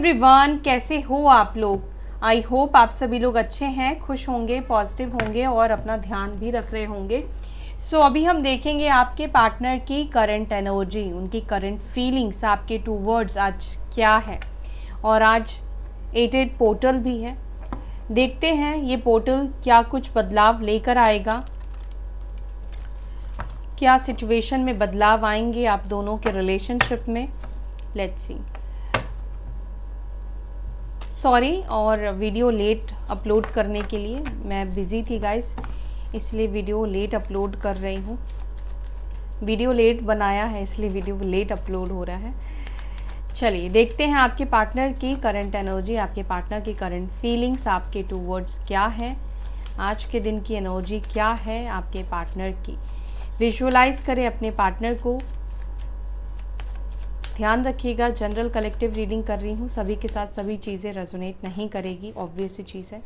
Everyone, कैसे हो आप लोग। आई होप आप सभी लोग अच्छे हैं, खुश होंगे, पॉजिटिव होंगे और अपना ध्यान भी रख रहे होंगे। सो अभी हम देखेंगे आपके पार्टनर की करंट एनर्जी, उनकी करंट फीलिंग्स आपके टूवर्ड्स आज क्या है। और आज 88 पोर्टल भी है। देखते हैं ये पोर्टल क्या कुछ बदलाव लेकर आएगा, क्या सिचुएशन में बदलाव आएंगे आप दोनों के रिलेशनशिप में। Let's see. सॉरी और वीडियो लेट अपलोड करने के लिए, मैं बिज़ी थी गाइस, इसलिए वीडियो लेट अपलोड कर रही हूँ। वीडियो लेट बनाया है इसलिए वीडियो लेट अपलोड हो रहा है। चलिए देखते हैं आपके पार्टनर की करंट एनर्जी, आपके पार्टनर की करंट फीलिंग्स आपके टूवर्ड्स क्या है, आज के दिन की एनर्जी क्या है आपके पार्टनर की। विजुअलाइज करें अपने पार्टनर को। ध्यान रखिएगा, जनरल कलेक्टिव रीडिंग कर रही हूँ, सभी के साथ सभी चीज़ें रेजोनेट नहीं करेगी, ऑब्वियस सी चीज़ है।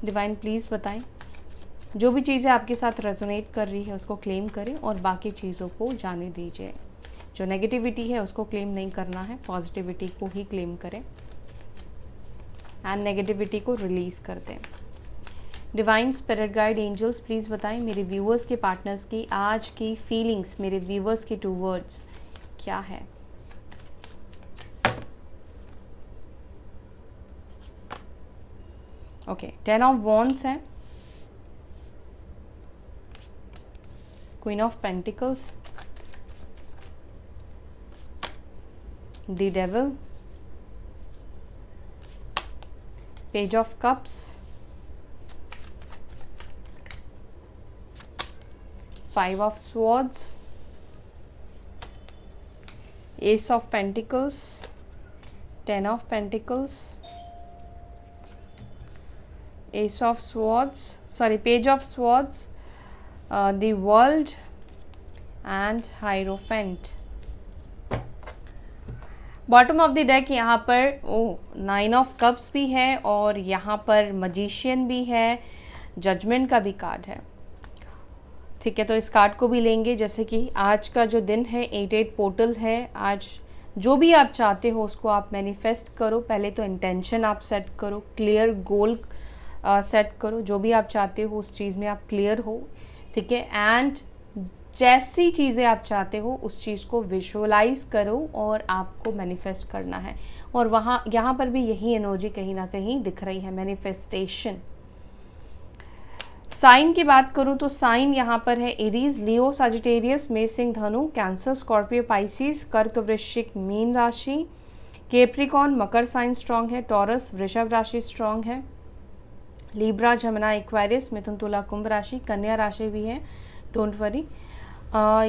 डिवाइन प्लीज़ बताएं, जो भी चीज़ें आपके साथ रेजोनेट कर रही है उसको क्लेम करें और बाकी चीज़ों को जाने दीजिए। जो नेगेटिविटी है उसको क्लेम नहीं करना है, पॉजिटिविटी को ही क्लेम करें एंड नेगेटिविटी को रिलीज़ कर दें। Divine spirit guide angels please बताएं मेरे व्यूअर्स के पार्टनर्स की आज की फीलिंग्स, मेरे व्यूअर्स के टूवर्ड्स क्या है। ओके, 10 ऑफ वॉन्ड्स है, queen of pentacles, the devil, page of cups, 5 of swords, Ace of Pentacles, 10 of Pentacles, Ace of Swords, sorry, Page of Swords, the World and Hierophant. Bottom of the deck यहाँ पर 9 of cups भी है और यहाँ पर magician भी है, judgement का भी कार्ड है। ठीक है, तो इस कार्ड को भी लेंगे। जैसे कि आज का जो दिन है 88 पोर्टल है, आज जो भी आप चाहते हो उसको आप मैनिफेस्ट करो। पहले तो इंटेंशन आप सेट करो, क्लियर गोल सेट करो, जो भी आप चाहते हो उस चीज़ में आप क्लियर हो। ठीक है, एंड जैसी चीज़ें आप चाहते हो उस चीज़ को विजुअलाइज करो और आपको मैनिफेस्ट करना है। और वहाँ यहाँ पर भी यही एनर्जी कहीं ना कहीं दिख रही है, मैनिफेस्टेशन। साइन की बात करूं तो साइन यहाँ पर है एरीज, लियो, सजिटेरियस, मेष, सिंह, धनु, कैंसर, स्कॉर्पियो, पाइसिस, कर्क, वृश्चिक, मीन राशि, कैप्रिकॉर्न, मकर साइन स्ट्रांग है, टॉरस, वृषभ राशि स्ट्रांग है, लीब्रा, जमुना, एक्वेरियस, मिथुन, तुला, कुंभ राशि, कन्या राशि भी है, डोंट वरी।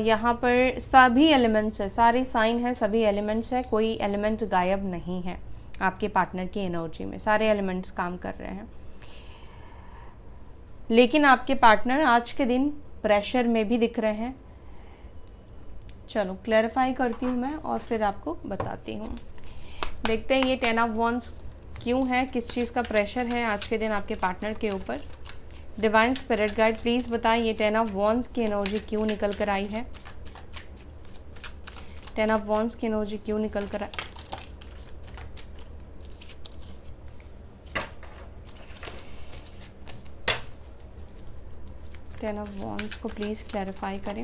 यहाँ पर सभी एलिमेंट्स है, सारे साइन है, सभी एलिमेंट्स है, कोई एलिमेंट गायब नहीं है आपके पार्टनर की एनर्जी में, सारे एलिमेंट्स काम कर रहे हैं। लेकिन आपके पार्टनर आज के दिन प्रेशर में भी दिख रहे हैं। चलो क्लैरिफाई करती हूँ मैं और फिर आपको बताती हूँ। देखते हैं ये 10 ऑफ वॉन्ड्स क्यों है, किस चीज़ का प्रेशर है आज के दिन आपके पार्टनर के ऊपर। डिवाइन स्पिरिट गाइड प्लीज़ बताएं ये 10 ऑफ वॉन्ड्स की एनर्जी क्यों निकल कर आई है। 10 ऑफ वॉन्ड्स की एनर्जी क्यों निकल कर आई। टेन ऑफ वॉन्ड्स को प्लीज़ क्लैरिफाई करें।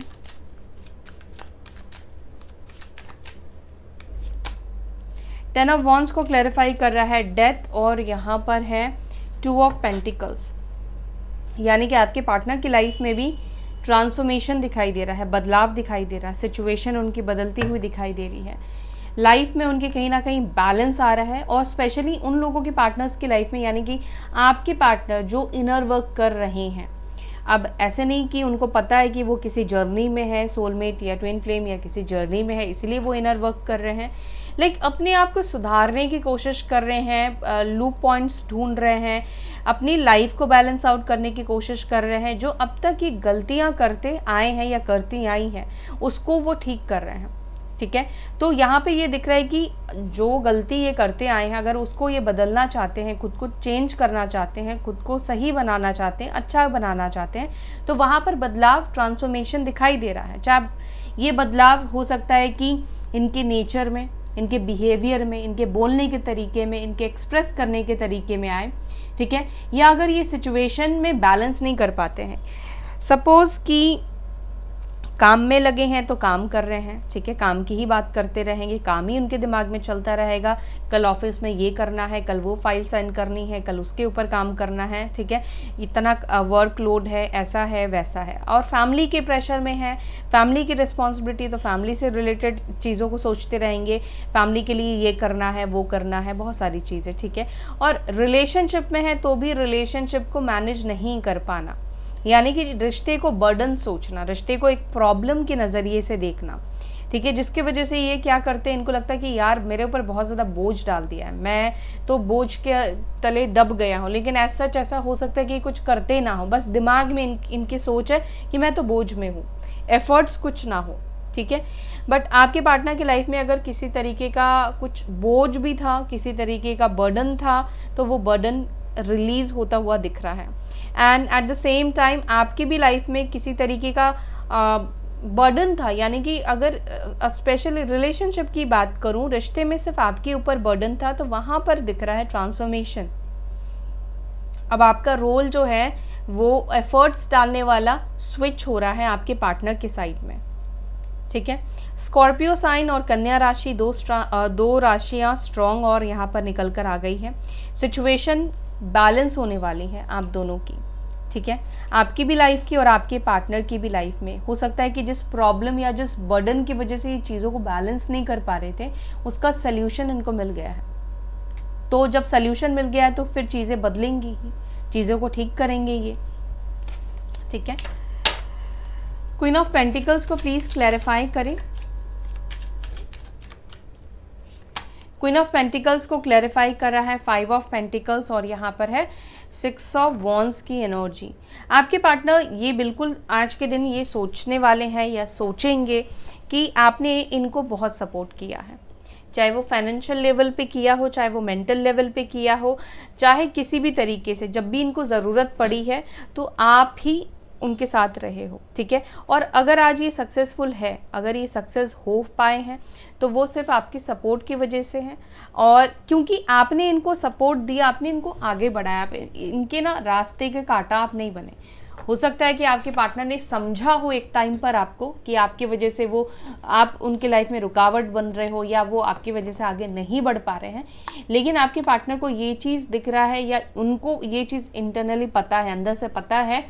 टेन ऑफ वॉन्ड्स को क्लैरिफाई कर रहा है डेथ, और यहाँ पर है 2 ऑफ पेंटिकल्स, यानी कि आपके पार्टनर की लाइफ में भी ट्रांसफॉर्मेशन दिखाई दे रहा है, बदलाव दिखाई दे रहा है, सिचुएशन उनकी बदलती हुई दिखाई दे रही है। लाइफ में उनके कहीं ना कहीं बैलेंस आ रहा है, और स्पेशली उन लोगों के पार्टनर्स की लाइफ में, यानी कि आपके पार्टनर जो इनर वर्क कर रहे हैं। अब ऐसे नहीं कि उनको पता है कि वो किसी जर्नी में है, सोलमेट या ट्विन फ्लेम या किसी जर्नी में है इसलिए वो इनर वर्क कर रहे हैं, लाइक अपने आप को सुधारने की कोशिश कर रहे हैं, लूप पॉइंट्स ढूंढ रहे हैं, अपनी लाइफ को बैलेंस आउट करने की कोशिश कर रहे हैं। जो अब तक ये गलतियां करते आए हैं या करती आई हैं उसको वो ठीक कर रहे हैं। ठीक है, तो यहाँ पे ये दिख रहा है कि जो गलती ये करते आए हैं, अगर उसको ये बदलना चाहते हैं, खुद को चेंज करना चाहते हैं, खुद को सही बनाना चाहते हैं, अच्छा बनाना चाहते हैं, तो वहाँ पर बदलाव, ट्रांसफॉर्मेशन दिखाई दे रहा है। चाहे ये बदलाव हो सकता है कि इनके नेचर में, इनके बिहेवियर में, इनके बोलने के तरीके में, इनके एक्सप्रेस करने के तरीके में आए, ठीक है। या अगर ये सिचुएशन में बैलेंस नहीं कर पाते हैं, सपोज़ कि काम में लगे हैं तो काम कर रहे हैं, ठीक है, काम की ही बात करते रहेंगे, काम ही उनके दिमाग में चलता रहेगा, कल ऑफिस में ये करना है, कल वो फाइल साइन करनी है, कल उसके ऊपर काम करना है, ठीक है, इतना वर्कलोड है, ऐसा है वैसा है, और फैमिली के प्रेशर में है, फैमिली की रिस्पॉन्सिबिलिटी, तो फैमिली से रिलेटेड चीज़ों को सोचते रहेंगे, फैमिली के लिए ये करना है, वो करना है, बहुत सारी चीज़ें, ठीक है। और रिलेशनशिप में है तो भी रिलेशनशिप को मैनेज नहीं कर पाना, यानी कि रिश्ते को बर्डन सोचना, रिश्ते को एक प्रॉब्लम के नज़रिए से देखना, ठीक है, जिसकी वजह से ये क्या करते हैं, इनको लगता है कि यार मेरे ऊपर बहुत ज़्यादा बोझ डाल दिया है, मैं तो बोझ के तले दब गया हूँ। लेकिन ऐसा सच ऐसा हो सकता है कि कुछ करते ना हो, बस दिमाग में इनकी सोच है कि मैं तो बोझ में हूँ, एफर्ट्स कुछ ना हो, ठीक है। बट आपके पार्टनर की लाइफ में अगर किसी तरीके का कुछ बोझ भी था, किसी तरीके का बर्डन था, तो वो बर्डन रिलीज़ होता हुआ दिख रहा है। And at the same time आपकी भी लाइफ में किसी तरीके का बर्डन था, यानी कि अगर स्पेशली रिलेशनशिप की बात करूं, रिश्ते में सिर्फ आपके ऊपर बर्डन था, तो वहाँ पर दिख रहा है ट्रांसफॉर्मेशन। अब आपका रोल जो है वो एफर्ट्स डालने वाला स्विच हो रहा है आपके पार्टनर के साइड में, ठीक है। स्कॉर्पियो साइन और कन्या राशि दो राशियाँ स्ट्रॉन्ग और यहाँ पर निकल कर आ गई है। सिचुएशन बैलेंस होने वाली है आप दोनों की, ठीक है, आपकी भी लाइफ की और आपके पार्टनर की भी लाइफ में। हो सकता है कि जिस प्रॉब्लम या जिस बर्डन की वजह से ये चीज़ों को बैलेंस नहीं कर पा रहे थे, उसका सल्यूशन इनको मिल गया है। तो जब सल्यूशन मिल गया है तो फिर चीज़ें बदलेंगी ही, चीज़ों को ठीक करेंगे ये, ठीक है। क्वीन ऑफ पेंटिकल्स को प्लीज़ क्लैरिफाई करें। क्वीन ऑफ पेंटिकल्स को क्लैरिफाई कर रहा है 5 ऑफ पेंटिकल्स और यहाँ पर है 6 ऑफ वॉन्ड्स की एनर्जी। आपके पार्टनर ये बिल्कुल आज के दिन ये सोचने वाले हैं या सोचेंगे कि आपने इनको बहुत सपोर्ट किया है, चाहे वो फाइनेंशियल लेवल पे किया हो, चाहे वो मेंटल लेवल पे किया हो, चाहे किसी भी तरीके से, जब भी इनको ज़रूरत पड़ी है तो आप ही उनके साथ रहे हो, ठीक है। और अगर आज ये सक्सेसफुल है, अगर ये सक्सेस हो पाए हैं, तो वो सिर्फ आपकी सपोर्ट की वजह से है, और क्योंकि आपने इनको सपोर्ट दिया, आपने इनको आगे बढ़ाया, इनके ना रास्ते के कांटा आप नहीं बने। हो सकता है कि आपके पार्टनर ने समझा हो एक टाइम पर आपको कि आपकी वजह से वो आप उनके लाइफ में रुकावट बन रहे हो, या वो आपकी वजह से आगे नहीं बढ़ पा रहे हैं, लेकिन आपके पार्टनर को ये चीज़ दिख रहा है, या उनको ये चीज़ इंटरनली पता है, अंदर से पता है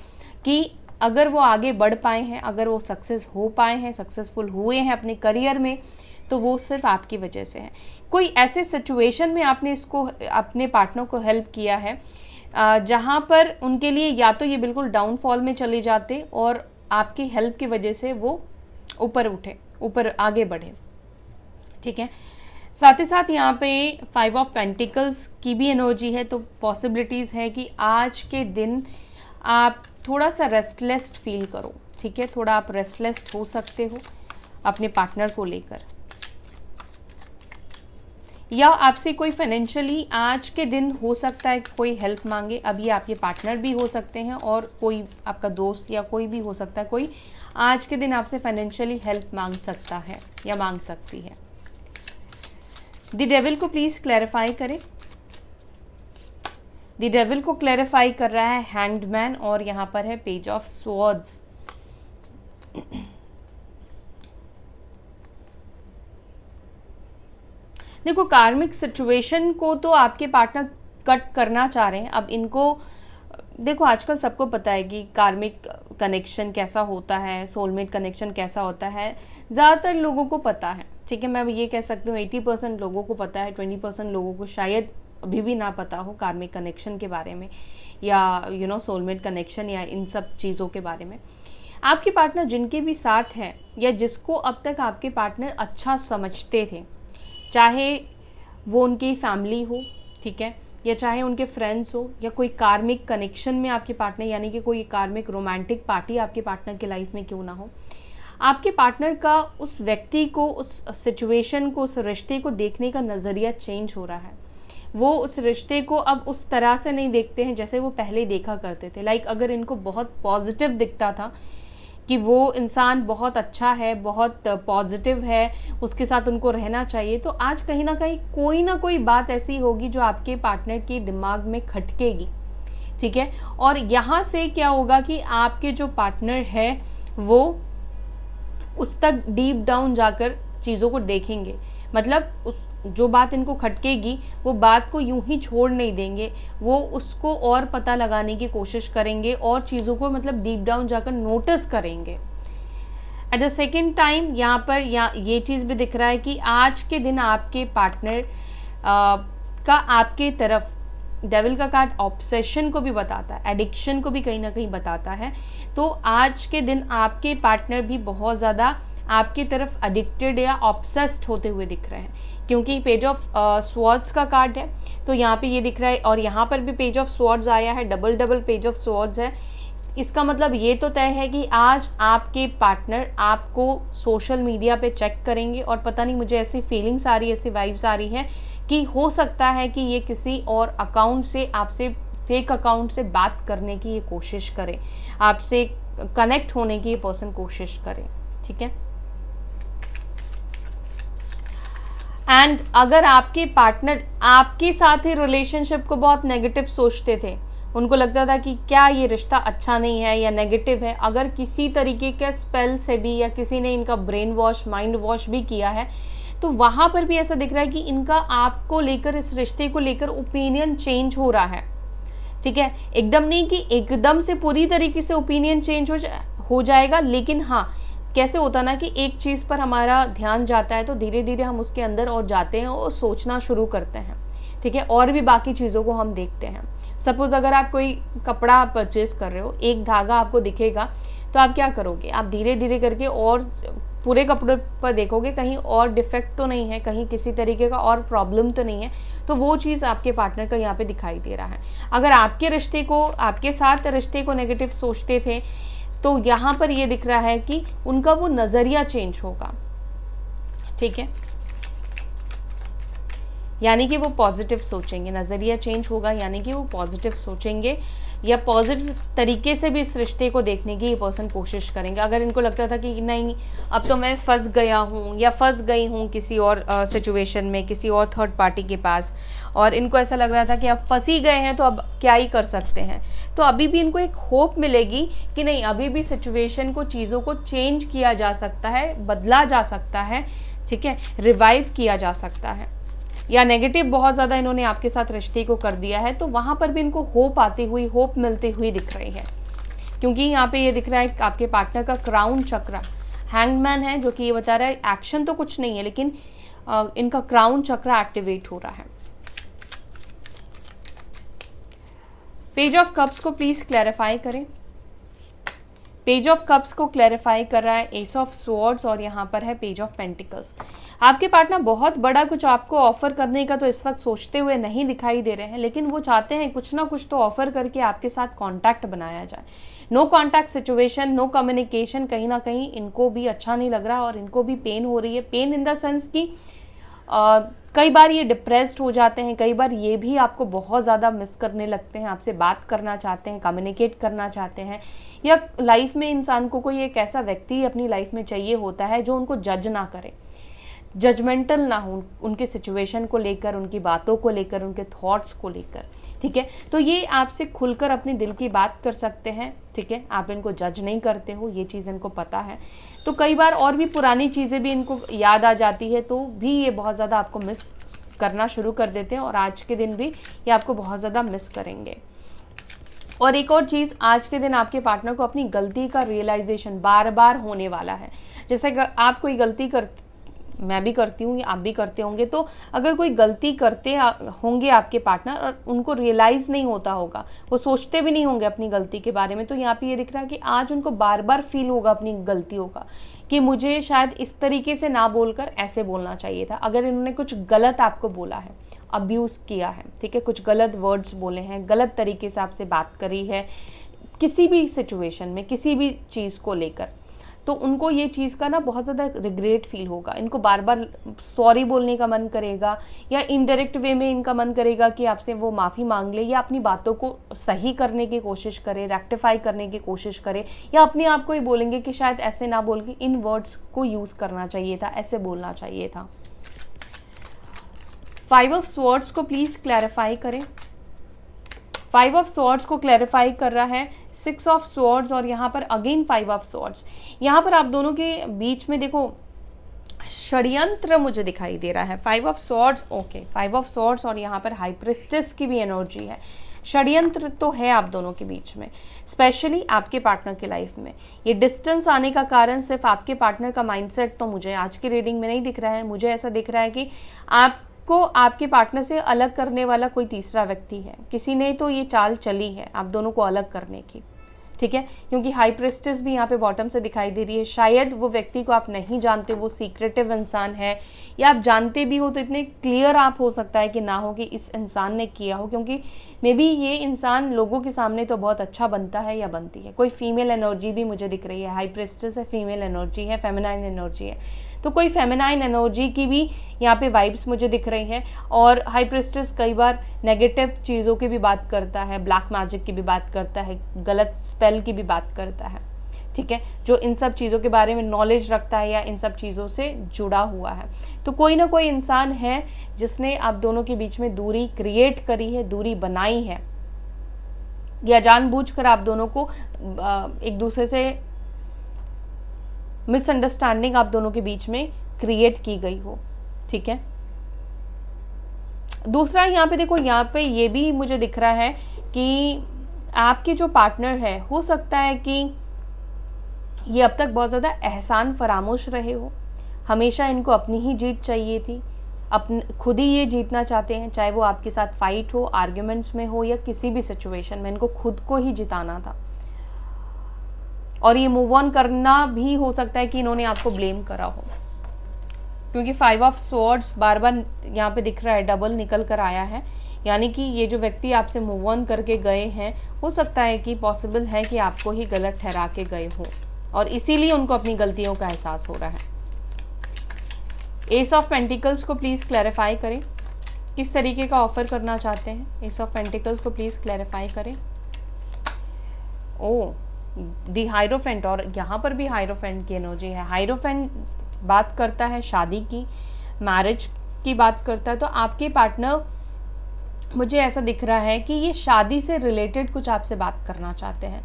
कि अगर वो आगे बढ़ पाए हैं, अगर वो सक्सेस हो पाए हैं, सक्सेसफुल हुए हैं अपने करियर में, तो वो सिर्फ आपकी वजह से है। कोई ऐसे सिचुएशन में आपने इसको अपने पार्टनर को हेल्प किया है जहाँ पर उनके लिए या तो ये बिल्कुल डाउनफॉल में चले जाते और आपकी हेल्प की वजह से वो ऊपर उठे, ऊपर आगे बढ़े, ठीक है। साथ ही साथ यहाँ पे 5 ऑफ पेंटिकल्स की भी एनर्जी है, तो पॉसिबिलिटीज़ है कि आज के दिन आप थोड़ा सा रेस्टलेस फील करो, ठीक है, थोड़ा आप रेस्टलेस हो सकते हो अपने पार्टनर को लेकर, या आपसे कोई फाइनेंशियली आज के दिन हो सकता है कोई हेल्प मांगे। अब ये आपके पार्टनर भी हो सकते हैं और कोई आपका दोस्त या कोई भी हो सकता है, कोई आज के दिन आपसे फाइनेंशियली हेल्प मांग सकता है या मांग सकती है। द डेविल को प्लीज़ क्लैरिफाई करें। द डेविल को क्लैरिफाई कर रहा है हैंग्ड मैन और यहाँ पर है पेज ऑफ स्वॉर्ड्स। देखो, कार्मिक सिचुएशन को तो आपके पार्टनर कट करना चाह रहे हैं। अब इनको देखो, आजकल सबको पता है कि कार्मिक कनेक्शन कैसा होता है, सोलमेट कनेक्शन कैसा होता है, ज़्यादातर लोगों को पता है, ठीक है। मैं ये कह सकती हूँ 80% लोगों को पता है, 20% लोगों को शायद अभी भी ना पता हो कार्मिक कनेक्शन के बारे में, या सोलमेट कनेक्शन या इन सब चीज़ों के बारे में। आपके पार्टनर जिनके भी साथ हैं या जिसको अब तक आपके पार्टनर अच्छा समझते थे, चाहे वो उनकी फैमिली हो, ठीक है, या चाहे उनके फ्रेंड्स हो, या कोई कार्मिक कनेक्शन में आपके पार्टनर, यानी कि कोई कार्मिक रोमांटिक पार्टी आपके पार्टनर की लाइफ में क्यों ना हो, आपके पार्टनर का उस व्यक्ति को, उस सिचुएशन को, उस रिश्ते को देखने का नज़रिया चेंज हो रहा है। वो उस रिश्ते को अब उस तरह से नहीं देखते हैं जैसे वो पहले देखा करते थे। लाइक अगर इनको बहुत पॉजिटिव दिखता था कि वो इंसान बहुत अच्छा है, बहुत पॉजिटिव है, उसके साथ उनको रहना चाहिए, तो आज कहीं ना कोई बात ऐसी होगी जो आपके पार्टनर के दिमाग में खटकेगी, ठीक है। और यहाँ से क्या होगा कि आपके जो पार्टनर है वो उस तक डीप डाउन जाकर चीज़ों को देखेंगे, मतलब उस जो बात इनको खटकेगी वो बात को यूं ही छोड़ नहीं देंगे, वो उसको और पता लगाने की कोशिश करेंगे और चीज़ों को मतलब डीप डाउन जाकर नोटिस करेंगे। एट द सेकेंड टाइम यहाँ पर ये चीज़ भी दिख रहा है कि आज के दिन आपके पार्टनर का आपके तरफ डेविल का कार्ड ऑब्सेशन को भी बताता है, एडिक्शन को भी कहीं ना कहीं बताता है। तो आज के दिन आपके पार्टनर भी बहुत ज़्यादा आपकी तरफ एडिक्टेड या ऑब्सेस्ड होते हुए दिख रहे हैं, क्योंकि पेज ऑफ स्वॉर्ड्स का कार्ड है, तो यहाँ पे ये दिख रहा है। और यहाँ पर भी पेज ऑफ स्वॉर्ड्स आया है, डबल पेज ऑफ स्वॉर्ड्स है। इसका मतलब ये तो तय है कि आज आपके पार्टनर आपको सोशल मीडिया पे चेक करेंगे, और पता नहीं, मुझे ऐसी फीलिंग्स आ रही है, ऐसी वाइब्स आ रही हैं कि हो सकता है कि ये किसी और अकाउंट से, आपसे फेक अकाउंट से बात करने की ये कोशिश करे, आपसे कनेक्ट होने की ये पर्सन कोशिश करे, ठीक है। एंड अगर आपके पार्टनर आपके साथ ही रिलेशनशिप को बहुत नेगेटिव सोचते थे, उनको लगता था कि क्या ये रिश्ता अच्छा नहीं है या नेगेटिव है, अगर किसी तरीके के स्पेल से भी या किसी ने इनका ब्रेन वॉश, माइंड वॉश भी किया है, तो वहाँ पर भी ऐसा दिख रहा है कि इनका आपको लेकर, इस रिश्ते को लेकर ओपिनियन चेंज हो रहा है, ठीक है। एकदम नहीं कि एकदम से पूरी तरीके से ओपिनियन चेंज हो जाएगा, लेकिन हाँ, कैसे होता ना कि एक चीज़ पर हमारा ध्यान जाता है तो धीरे धीरे हम उसके अंदर और जाते हैं और सोचना शुरू करते हैं, ठीक है, और भी बाकी चीज़ों को हम देखते हैं। सपोज़ अगर आप कोई कपड़ा परचेज कर रहे हो, एक धागा आपको दिखेगा, तो आप क्या करोगे, आप धीरे धीरे करके और पूरे कपड़े पर देखोगे कहीं और डिफेक्ट तो नहीं है, कहीं किसी तरीके का और प्रॉब्लम तो नहीं है, तो वो चीज़ आपके पार्टनर का यहाँ पे दिखाई दे रहा है। अगर आपके रिश्ते को, आपके साथ रिश्ते को नेगेटिव सोचते थे, तो यहाँ पर ये दिख रहा है कि उनका वो नज़रिया चेंज होगा, ठीक है, यानी कि वो पॉजिटिव सोचेंगे। नज़रिया चेंज होगा यानी कि वो पॉजिटिव सोचेंगे या पॉजिटिव तरीके से भी इस रिश्ते को देखने की ये पर्सन कोशिश करेंगे। अगर इनको लगता था कि नहीं, अब तो मैं फंस गया हूँ या फंस गई हूँ किसी और सिचुएशन में, किसी और थर्ड पार्टी के पास, और इनको ऐसा लग रहा था कि अब फंस ही गए हैं तो अब क्या ही कर सकते हैं, तो अभी भी इनको एक होप मिलेगी कि नहीं, अभी भी सिचुएशन को, चीज़ों को चेंज किया जा सकता है, बदला जा सकता है, ठीक है, रिवाइव किया जा सकता है। या नेगेटिव बहुत ज़्यादा इन्होंने आपके साथ रिश्ते को कर दिया है, तो वहाँ पर भी इनको होप आती हुई, होप मिलती हुई दिख रही है, क्योंकि यहाँ पे ये दिख रहा है आपके पार्टनर का क्राउन चक्र हैंगमैन है, जो कि ये बता रहा है एक्शन तो कुछ नहीं है, लेकिन इनका क्राउन चक्र एक्टिवेट हो रहा है। पेज ऑफ कप्स को प्लीज क्लैरिफाई करें। पेज ऑफ कप्स को क्लैरिफाई कर रहा है एस ऑफ स्वॉर्ड्स, और यहाँ पर है पेज ऑफ पेंटिकल्स। आपके पार्टनर बहुत बड़ा कुछ आपको ऑफर करने का तो इस वक्त सोचते हुए नहीं दिखाई दे रहे हैं, लेकिन वो चाहते हैं कुछ ना कुछ तो ऑफर करके आपके साथ कांटेक्ट बनाया जाए। No contact situation, no communication, कहीं ना कहीं इनको भी अच्छा नहीं लग रहा और इनको भी पेन हो रही है। पेन इन द सेंस कि कई बार ये डिप्रेस्ड हो जाते हैं, कई बार ये भी आपको बहुत ज़्यादा मिस करने लगते हैं, आपसे बात करना चाहते हैं, कम्युनिकेट करना चाहते हैं, या लाइफ में इंसान को कोई एक ऐसा व्यक्ति अपनी लाइफ में चाहिए होता है जो उनको जज ना करे, जजमेंटल ना हो उनके सिचुएशन को लेकर, उनकी बातों को लेकर, उनके थॉट्स को लेकर, ठीक है। तो ये आपसे खुलकर अपने दिल की बात कर सकते हैं, ठीक है, आप इनको जज नहीं करते हो, ये चीज़ इनको पता है। तो कई बार और भी पुरानी चीज़ें भी इनको याद आ जाती है, तो भी ये बहुत ज़्यादा आपको मिस करना शुरू कर देते हैं, और आज के दिन भी ये आपको बहुत ज़्यादा मिस करेंगे। और एक और चीज़, आज के दिन आपके पार्टनर को अपनी गलती का रियलाइजेशन बार बार होने वाला है। जैसे आप कोई गलती मैं भी करती हूँ, आप भी करते होंगे, तो अगर कोई गलती करते होंगे आपके पार्टनर और उनको रियलाइज़ नहीं होता होगा, वो सोचते भी नहीं होंगे अपनी गलती के बारे में, तो यहाँ पे ये दिख रहा है कि आज उनको बार बार फील होगा अपनी गलतियों का, कि मुझे शायद इस तरीके से ना बोलकर ऐसे बोलना चाहिए था। अगर इन्होंने कुछ गलत आपको बोला है, अब्यूज़ किया है, ठीक है, कुछ गलत वर्ड्स बोले हैं, गलत तरीके से आपसे बात करी है किसी भी सिचुएशन में, किसी भी चीज़ को लेकर, तो उनको ये चीज़ का ना बहुत ज़्यादा रिग्रेट फील होगा, इनको बार बार सॉरी बोलने का मन करेगा, या इनडायरेक्ट वे में इनका मन करेगा कि आपसे वो माफ़ी मांग ले, या अपनी बातों को सही करने की कोशिश करे, रेक्टिफाई करने की कोशिश करे, या अपने आप को ही बोलेंगे कि शायद ऐसे ना बोल के इन वर्ड्स को यूज़ करना चाहिए था, ऐसे बोलना चाहिए था। 5 ऑफ स्वॉर्ड्स को प्लीज़ क्लैरिफाई करें। 5 ऑफ स्वॉर्ड्स को क्लैरिफाई कर रहा है 6 ऑफ स्वॉर्ड्स और यहाँ पर अगेन 5 ऑफ स्वॉर्ड्स। यहाँ पर आप दोनों के बीच में देखो षड्यंत्र मुझे दिखाई दे रहा है। 5 of swords, okay, 5 of swords और यहाँ पर हाई प्रिस्टेस की भी एनर्जी है। षड्यंत्र तो है आप दोनों के बीच में, स्पेशली आपके पार्टनर की लाइफ में। ये डिस्टेंस आने का कारण सिर्फ आपके पार्टनर का माइंडसेट तो मुझे आज की रीडिंग में नहीं दिख रहा है। मुझे ऐसा दिख रहा है कि आपको आपके पार्टनर से अलग करने वाला कोई तीसरा व्यक्ति है, किसी ने तो ये चाल चली है आप दोनों को अलग करने की, ठीक है, क्योंकि हाई प्रेस्टिस भी यहाँ पे बॉटम से दिखाई दे रही है। शायद वो व्यक्ति को आप नहीं जानते, वो सीक्रेटिव इंसान है, या आप जानते भी हो तो इतने क्लियर आप हो सकता है कि ना हो कि इस इंसान ने किया हो, क्योंकि मे बी ये इंसान लोगों के सामने तो बहुत अच्छा बनता है या बनती है। कोई फीमेल एनर्जी भी मुझे दिख रही है, हाई प्रेस्टिस है, फीमेल एनर्जी है, फेमिनाइन एनर्जी है, तो कोई फेमिनाइन एनर्जी की भी यहाँ पे वाइब्स मुझे दिख रही हैं। और हाई प्रेस्टिस कई बार नेगेटिव चीज़ों की भी बात करता है, ब्लैक मैजिक की भी बात करता है, गलत स्पेल की भी बात करता है, ठीक है, जो इन सब चीज़ों के बारे में नॉलेज रखता है या इन सब चीज़ों से जुड़ा हुआ है। तो कोई ना कोई इंसान है जिसने आप दोनों के बीच में दूरी क्रिएट करी है, दूरी बनाई है, या जानबूझकर आप दोनों को एक दूसरे से मिसअंडरस्टैंडिंग आप दोनों के बीच में क्रिएट की गई हो, ठीक है। दूसरा यहाँ पे देखो, यहाँ पे ये भी मुझे दिख रहा है कि आपके जो पार्टनर है, हो सकता है कि ये अब तक बहुत ज़्यादा एहसान फरामोश रहे हो, हमेशा इनको अपनी ही जीत चाहिए थी, खुद ही ये जीतना चाहते हैं, चाहे वो आपके साथ फाइट हो, आर्ग्यूमेंट्स में हो, या किसी भी सिचुएशन में इनको खुद को ही जिताना था। और ये मूव ऑन करना भी हो सकता है कि इन्होंने आपको ब्लेम करा हो, क्योंकि 5 ऑफ स्वॉर्ड्स बार बार यहाँ पे दिख रहा है, डबल निकल कर आया है, यानी कि ये जो व्यक्ति आपसे मूव ऑन करके गए हैं, हो सकता है कि पॉसिबल है कि आपको ही गलत ठहरा के गए हों, और इसीलिए उनको अपनी गलतियों का एहसास हो रहा है। एस ऑफ पेंटिकल्स को प्लीज़ क्लैरिफाई करें, किस तरीके का ऑफर करना चाहते हैं। एस ऑफ पेंटिकल्स को प्लीज़ क्लैरिफाई करें। ओ दी हायरोफेंट, और यहाँ पर भी हायरोफेंट की एनर्जी है। हायरोफेंट बात करता है शादी की, मैरिज की बात करता है। तो आपके पार्टनर, मुझे ऐसा दिख रहा है कि ये शादी से रिलेटेड कुछ आपसे बात करना चाहते हैं।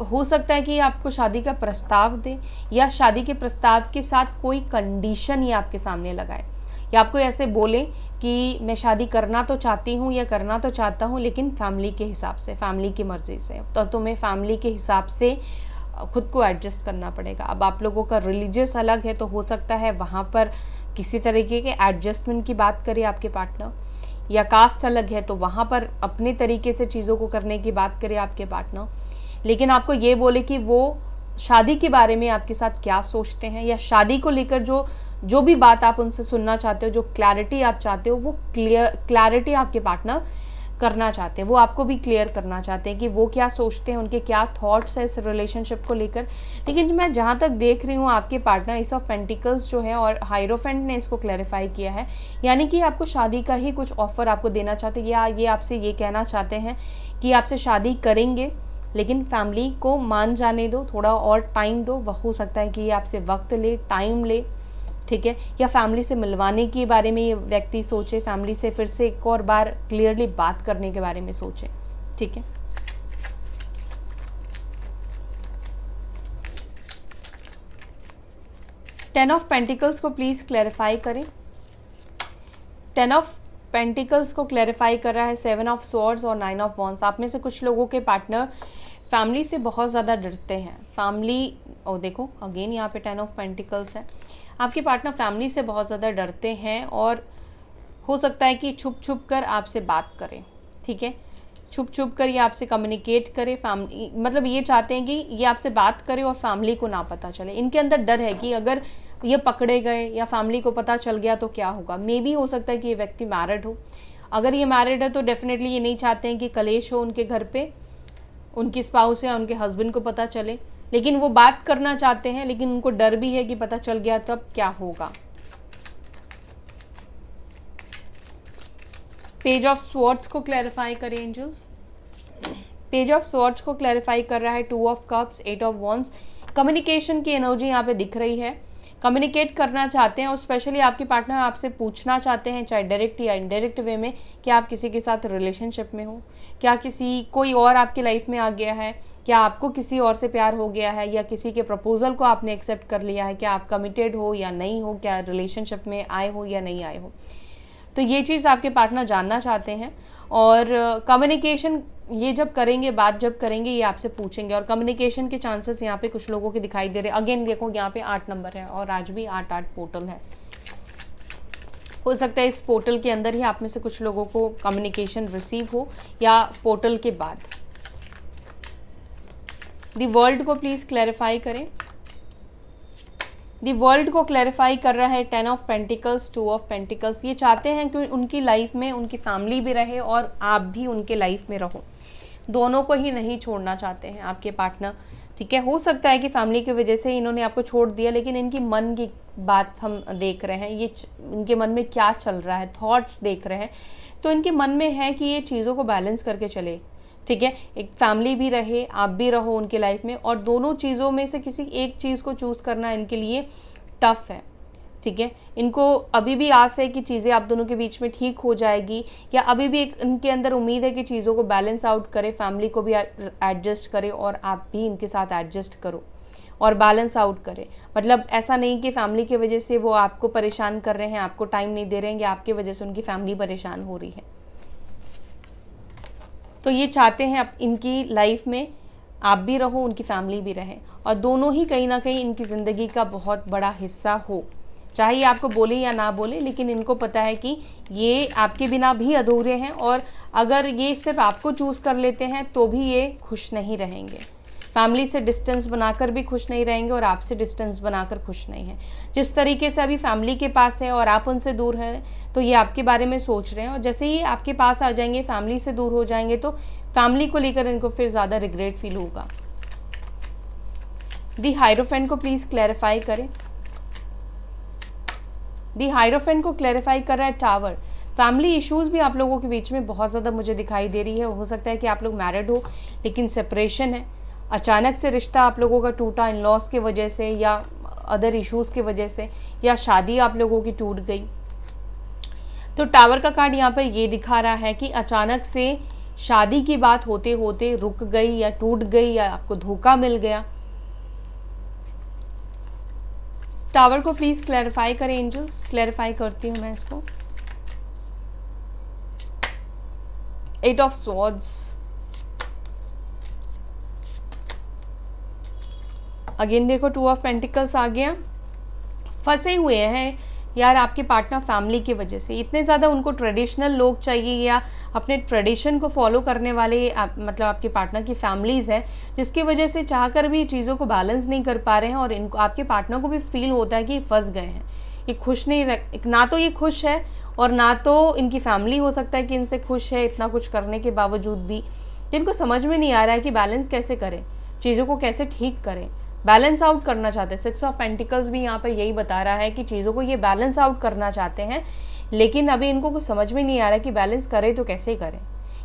हो सकता है कि आपको शादी का प्रस्ताव दे, या शादी के प्रस्ताव के साथ कोई कंडीशन ही आपके सामने लगाए, या आपको ऐसे बोले कि मैं शादी करना तो चाहती हूँ या करना तो चाहता हूँ, लेकिन फैमिली के हिसाब से, फैमिली की मर्ज़ी से, तो तुम्हें फैमिली के हिसाब से खुद को एडजस्ट करना पड़ेगा। अब आप लोगों का रिलीजियस अलग है, तो हो सकता है वहाँ पर किसी तरीके के एडजस्टमेंट की बात करे आपके पार्टनर, या कास्ट अलग है तो वहाँ पर अपने तरीके से चीज़ों को करने की बात करे आपके पार्टनर, लेकिन आपको ये बोले कि वो शादी के बारे में आपके साथ क्या सोचते हैं, या शादी को लेकर जो भी बात आप उनसे सुनना चाहते हो, जो क्लैरिटी आप चाहते हो, वो क्लैरिटी आपके पार्टनर करना चाहते हैं, वो आपको भी क्लियर करना चाहते हैं कि वो क्या सोचते हैं, उनके क्या थॉट्स है इस रिलेशनशिप को लेकर। लेकिन मैं जहाँ तक देख रही हूँ, आपके पार्टनर एस ऑफ पेंटिकल्स जो है और हायरोफेंट ने इसको क्लैरिफाई किया है, यानी कि आपको शादी का ही कुछ ऑफर आपको देना चाहते हैं, या ये आपसे ये कहना चाहते हैं कि आपसे शादी करेंगे, लेकिन फैमिली को मान जाने दो, थोड़ा और टाइम दो। वह हो सकता है कि ये आपसे वक्त ले, टाइम ले, ठीक है, या फैमिली से मिलवाने के बारे में ये व्यक्ति सोचे, फैमिली से फिर से एक और बार क्लियरली बात करने के बारे में सोचे, ठीक है। टेन ऑफ पेंटिकल्स को प्लीज़ क्लैरिफाई करें। टेन ऑफ पेंटिकल्स को क्लैरिफाई कर रहा है 7 ऑफ स्वॉर्ड्स और 9 ऑफ वॉन्ड्स। आप में से कुछ लोगों के पार्टनर फैमिली से बहुत ज़्यादा डरते हैं। फैमिली, और देखो अगेन यहाँ पे 10 ऑफ पेंटिकल्स है। आपके पार्टनर फैमिली से बहुत ज़्यादा डरते हैं, और हो सकता है कि छुप छुप कर आपसे बात करें, ठीक है, छुप छुप कर ये आपसे कम्युनिकेट करे। फैमिली मतलब ये चाहते हैं कि ये आपसे बात करे और फैमिली को ना पता चले। इनके अंदर डर है कि अगर ये पकड़े गए या फैमिली को पता चल गया तो क्या होगा। मे भी हो सकता है कि ये व्यक्ति मैरिड हो। अगर ये मैरिड है तो डेफिनेटली ये नहीं चाहते हैं कि कलेश हो उनके घर पे, उनकी स्पाउस या उनके हस्बैंड को पता चले, लेकिन वो बात करना चाहते हैं, लेकिन उनको डर भी है कि पता चल गया तब क्या होगा। पेज ऑफ स्वॉर्ड्स को क्लैरिफाई करें एंजल्स। पेज ऑफ स्वॉर्ड्स को क्लैरिफाई कर रहा है 2 of cups, 8 of wands. Communication की एनर्जी यहाँ पे दिख रही है, कम्युनिकेट करना चाहते हैं और स्पेशली आपके पार्टनर आपसे पूछना चाहते हैं, चाहे डायरेक्ट या इनडायरेक्ट वे में, कि आप किसी के साथ रिलेशनशिप में हो, क्या कोई और आपकी लाइफ में आ गया है, क्या आपको किसी और से प्यार हो गया है, या किसी के प्रपोजल को आपने एक्सेप्ट कर लिया है, क्या आप कमिटेड हो या नहीं हो, क्या रिलेशनशिप में आए हो या नहीं आए हो। तो ये चीज़ आपके पार्टनर जानना चाहते हैं। और कम्युनिकेशन ये जब करेंगे, बात जब करेंगे, ये आपसे पूछेंगे। और कम्युनिकेशन के चांसेस यहाँ पे कुछ लोगों के दिखाई दे रहे हैं। अगेन देखो यहाँ पे 8 नंबर है और आज भी 8 पोर्टल है। हो सकता है इस पोर्टल के अंदर ही आप में से कुछ लोगों को कम्युनिकेशन रिसीव हो या पोर्टल के बाद। दी वर्ल्ड को प्लीज क्लैरिफाई करें। दी वर्ल्ड को क्लैरिफाई कर रहा है 10 ऑफ पेंटिकल्स, 2 ऑफ पेंटिकल्स। ये चाहते हैं कि उनकी लाइफ में उनकी फैमिली भी रहे और आप भी उनके लाइफ में रहो, दोनों को ही नहीं छोड़ना चाहते हैं आपके पार्टनर। ठीक है, हो सकता है कि फैमिली की वजह से इन्होंने आपको छोड़ दिया, लेकिन इनकी मन की बात हम देख रहे हैं, ये इनके मन में क्या चल रहा है, थॉट्स देख रहे हैं। तो इनके मन में है कि ये चीज़ों को बैलेंस करके चले। ठीक है, एक फैमिली भी रहे, आप भी रहो उनके लाइफ में, और दोनों चीज़ों में से किसी एक चीज़ को चूज़ करना इनके लिए टफ है। ठीक है, इनको अभी भी आस है कि चीज़ें आप दोनों के बीच में ठीक हो जाएगी, या अभी भी एक इनके अंदर उम्मीद है कि चीज़ों को बैलेंस आउट करे, फैमिली को भी एडजस्ट करे और आप भी इनके साथ एडजस्ट करो और बैलेंस आउट करे। मतलब ऐसा नहीं कि फैमिली की वजह से वो आपको परेशान कर रहे हैं, आपको टाइम नहीं दे रहे हैं, या आपकी वजह से उनकी फैमिली परेशान हो रही है। तो ये चाहते हैं अब इनकी लाइफ में आप भी रहो, उनकी फैमिली भी रहे, और दोनों ही कहीं ना कहीं इनकी ज़िंदगी का बहुत बड़ा हिस्सा हो। चाहे ये आपको बोले या ना बोले, लेकिन इनको पता है कि ये आपके बिना भी अधूरे हैं, और अगर ये सिर्फ आपको चूज़ कर लेते हैं तो भी ये खुश नहीं रहेंगे। फैमिली से डिस्टेंस बनाकर भी खुश नहीं रहेंगे और आपसे डिस्टेंस बनाकर खुश नहीं हैं। जिस तरीके से अभी फैमिली के पास है और आप उनसे दूर हैं, तो ये आपके बारे में सोच रहे हैं, और जैसे ही आपके पास आ जाएंगे, फैमिली से दूर हो जाएंगे, तो फैमिली को लेकर इनको फिर ज़्यादा रिग्रेट फील होगा। दी हायरोफेंट को प्लीज़ क्लैरिफाई करें। दी हायरोफेंट को क्लैरिफाई कर रहा है टावर। फैमिली इश्यूज भी आप लोगों के बीच में बहुत ज़्यादा मुझे दिखाई दे रही है। हो सकता है कि आप लोग मैरिड हो लेकिन सेपरेशन है, अचानक से रिश्ता आप लोगों का टूटा इन लॉस की वजह से या अदर इश्यूज़ की वजह से, या शादी आप लोगों की टूट गई। तो टावर का कार्ड यहाँ पर ये दिखा रहा है कि अचानक से शादी की बात होते होते रुक गई या टूट गई, या आपको धोखा मिल गया। टावर को प्लीज क्लैरिफाई करें एंजल्स। क्लैरिफाई करती हूँ मैं इसको। 8 ऑफ स्वॉर्ड्स, अगेन देखो 2 ऑफ पेंटिकल्स आ गया। फंसे हुए हैं यार आपके पार्टनर फैमिली की वजह से। इतने ज़्यादा उनको ट्रेडिशनल लोग चाहिए, या अपने ट्रेडिशन को फॉलो करने वाले मतलब आपके पार्टनर की फैमिलीज़ है, जिसकी वजह से चाहकर भी चीज़ों को बैलेंस नहीं कर पा रहे हैं, और इनको आपके पार्टनर को भी फील होता है कि फंस गए हैं, ये खुश नहीं ना तो ये खुश है और ना तो इनकी फैमिली हो सकता है कि इनसे खुश है इतना कुछ करने के बावजूद भी। जिनको समझ में नहीं आ रहा है कि बैलेंस कैसे करें, चीज़ों को कैसे ठीक करें, बैलेंस आउट करना चाहते हैं। 6 ऑफ पेंटिकल्स भी यहाँ पर यही बता रहा है कि चीज़ों को ये बैलेंस आउट करना चाहते हैं, लेकिन अभी इनको कुछ समझ में नहीं आ रहा है कि बैलेंस करें तो कैसे करें,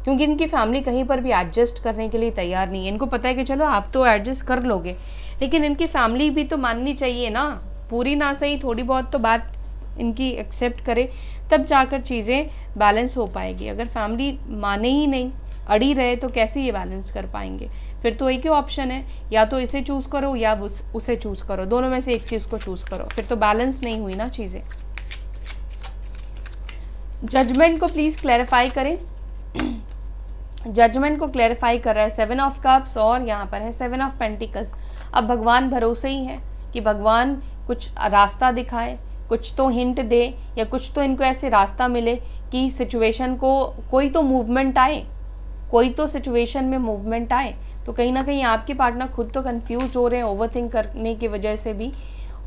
क्योंकि इनकी फैमिली कहीं पर भी एडजस्ट करने के लिए तैयार नहीं है। इनको पता है कि चलो आप तो एडजस्ट कर लोगे, लेकिन इनकी फैमिली भी तो माननी चाहिए ना, पूरी ना सही थोड़ी बहुत तो बात इनकी एक्सेप्ट करे, तब जाकर चीज़ें बैलेंस हो पाएगी। अगर फैमिली माने ही नहीं, अड़ी रहे, तो कैसे ये बैलेंस कर पाएंगे। फिर तो एक ही ऑप्शन है, या तो इसे चूज़ करो या उसे चूज़ करो, दोनों में से एक चीज़ को चूज़ करो, फिर तो बैलेंस नहीं हुई ना चीज़ें। जजमेंट को प्लीज़ क्लैरिफाई करें। जजमेंट को क्लैरिफाई कर रहा है 7 ऑफ कप्स और यहाँ पर है 7 ऑफ पेंटिकल्स। अब भगवान भरोसे ही है कि भगवान कुछ रास्ता दिखाए, कुछ तो हिंट दे, या कुछ तो इनको ऐसे रास्ता मिले कि सिचुएशन को कोई तो मूवमेंट आए, कोई तो सिचुएशन में मूवमेंट आए। तो कहीं ना कहीं आपके पार्टनर खुद तो कंफ्यूज हो रहे हैं ओवरथिंक करने की वजह से भी,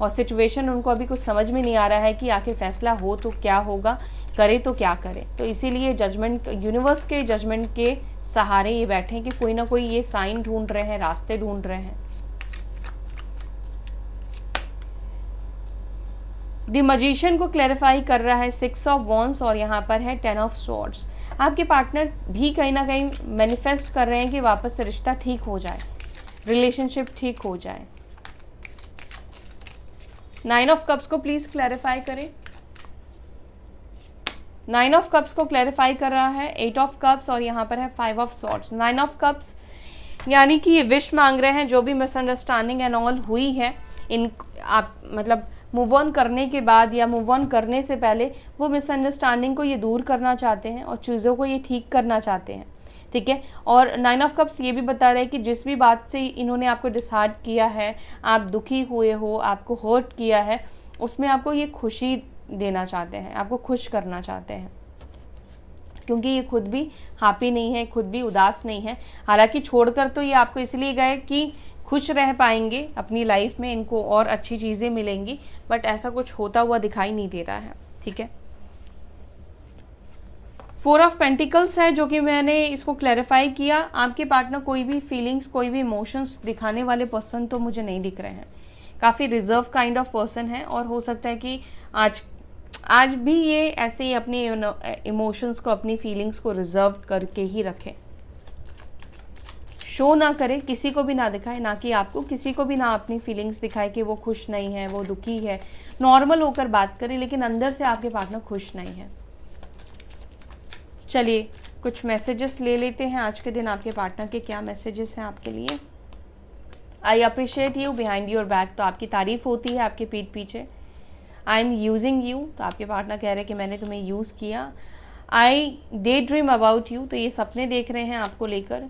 और सिचुएशन उनको अभी कुछ समझ में नहीं आ रहा है कि आखिर फैसला हो तो क्या होगा, करे तो क्या करे। तो इसीलिए जजमेंट, यूनिवर्स के जजमेंट के सहारे ये बैठे हैं कि कोई ना कोई ये साइन ढूंढ रहे हैं, रास्ते ढूंढ रहे हैं। द मजिशियन को क्लैरिफाई कर रहा है 6 ऑफ वॉन्ड्स और यहाँ पर है 10 ऑफ स्वॉर्ड्स। आपके पार्टनर भी कहीं ना कहीं मैनिफेस्ट कर रहे हैं कि वापस से रिश्ता ठीक हो जाए, रिलेशनशिप ठीक हो जाए। 9 ऑफ कप्स को प्लीज क्लैरिफाई करें। 9 ऑफ कप्स को क्लैरिफाई कर रहा है 8 ऑफ कप्स और यहाँ पर है 5 ऑफ सॉर्ड्स। 9 ऑफ कप्स यानी कि ये विश मांग रहे हैं, जो भी मिसअंडरस्टैंडिंग एंड ऑल हुई है इन आप मतलब मूव ऑन करने के बाद या मूव ऑन करने से पहले वो मिसअंडरस्टैंडिंग को ये दूर करना चाहते हैं और चीज़ों को ये ठीक करना चाहते हैं, ठीक है। और 9 ऑफ कप्स ये भी बता रहे हैं कि जिस भी बात से इन्होंने आपको डिसहार्ट किया है, आप दुखी हुए हो, आपको हर्ट किया है, उसमें आपको ये खुशी देना चाहते हैं, आपको खुश करना चाहते हैं, क्योंकि ये खुद भी हैप्पी नहीं है, खुद भी उदास नहीं है। हालांकि छोड़कर तो ये आपको इसलिए गए कि खुश रह पाएंगे अपनी लाइफ में, इनको और अच्छी चीज़ें मिलेंगी, बट ऐसा कुछ होता हुआ दिखाई नहीं दे रहा है, ठीक है। 4 ऑफ पेंटिकल्स है जो कि मैंने इसको क्लैरिफाई किया। आपके पार्टनर कोई भी फीलिंग्स, कोई भी इमोशंस दिखाने वाले पर्सन तो मुझे नहीं दिख रहे हैं। काफ़ी रिजर्व काइंड ऑफ पर्सन है और हो सकता है कि आज भी ये ऐसे ही अपने इमोशंस को, अपनी फीलिंग्स को रिजर्व करके ही रखें, शो ना करे, किसी को भी ना दिखाए, ना कि आपको किसी को भी ना अपनी फीलिंग्स दिखाए कि वो खुश नहीं है, वो दुखी है। नॉर्मल होकर बात करें, लेकिन अंदर से आपके पार्टनर खुश नहीं है। चलिए कुछ मैसेजेस ले लेते हैं। आज के दिन आपके पार्टनर के क्या मैसेजेस हैं आपके लिए। I appreciate you behind your back, तो आपकी तारीफ होती है आपके पीठ पीछे। आई एम यूजिंग यू, तो आपके पार्टनर कह रहे हैं कि मैंने तुम्हें यूज़ किया। I daydream about you, तो ये सपने देख रहे हैं आपको लेकर।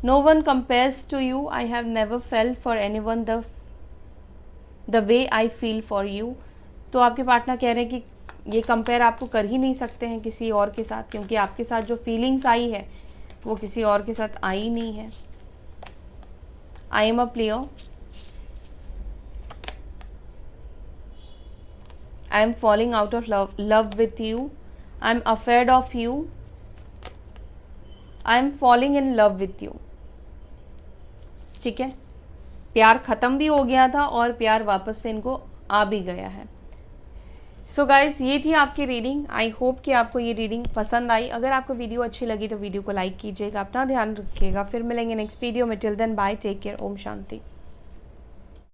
No one compares to you, I have never felt for anyone the way I feel for you, तो आपके पार्टनर कह रहे हैं कि ये कंपेयर आपको कर ही नहीं सकते हैं किसी और के साथ, क्योंकि आपके साथ जो फीलिंग्स आई है वो किसी और के साथ आई नहीं है। I am a player, I am falling out of love with you. I am afraid of you. I am falling in love with you. ठीक है, प्यार ख़त्म भी हो गया था और प्यार वापस से इनको आ भी गया है। सो गाइज, ये थी आपकी रीडिंग। आई होप कि आपको ये रीडिंग पसंद आई। अगर आपको वीडियो अच्छी लगी तो वीडियो को लाइक कीजिएगा, अपना ध्यान रखिएगा। फिर मिलेंगे नेक्स्ट वीडियो में। Till then bye, take care, ओम शांति।